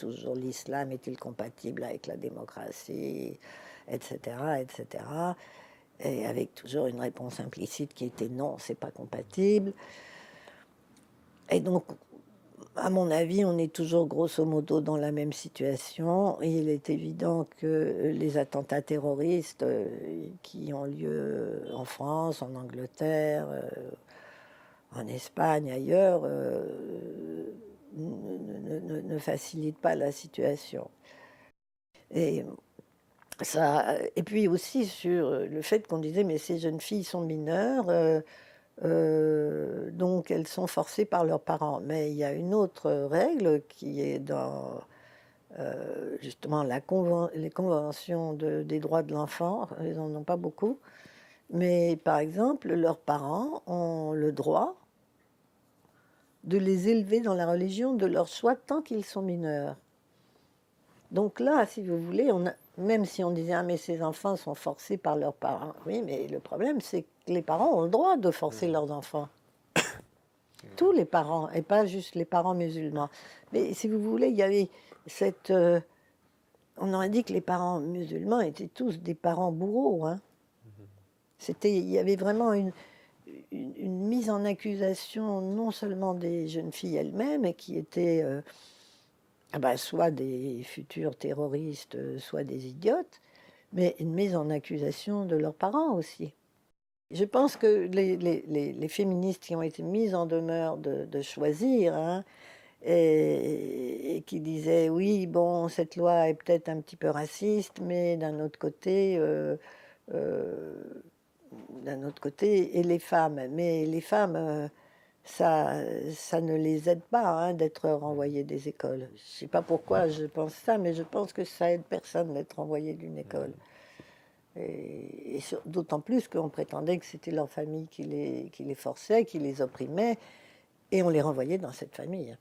toujours l'islam est-il compatible avec la démocratie, etc., etc. Et avec toujours une réponse implicite qui était non, c'est pas compatible. Et donc, à mon avis, on est toujours grosso modo dans la même situation. Et il est évident que les attentats terroristes qui ont lieu en France, en Angleterre, en Espagne, ailleurs, ne facilitent pas la situation. Et et puis aussi sur le fait qu'on disait, mais ces jeunes filles sont mineures, donc elles sont forcées par leurs parents. Mais il y a une autre règle qui est dans justement les conventions des droits de l'enfant. Ils n'en ont pas beaucoup. Mais par exemple, leurs parents ont le droit de les élever dans la religion de leur choix tant qu'ils sont mineurs. Donc là, si vous voulez, même si on disait « Ah, mais ces enfants sont forcés par leurs parents », oui, mais le problème, c'est que les parents ont le droit de forcer leurs enfants. Tous les parents, et pas juste les parents musulmans. Mais si vous voulez, il y avait cette... on aurait dit que les parents musulmans étaient tous des parents bourreaux. Hein. Il y avait vraiment une mise en accusation, non seulement des jeunes filles elles-mêmes, qui étaient soit des futurs terroristes, soit des idiotes, mais une mise en accusation de leurs parents aussi. Je pense que les féministes qui ont été mises en demeure de choisir, hein, et qui disaient oui, bon, cette loi est peut-être un petit peu raciste, mais d'un autre côté, et les femmes. Mais les femmes, ça ne les aide pas hein, d'être renvoyées des écoles. Je ne sais pas pourquoi je pense ça, mais je pense que ça aide personne d'être renvoyé d'une école. Et d'autant plus qu'on prétendait que c'était leur famille qui les forçait, qui les opprimait, et on les renvoyait dans cette famille.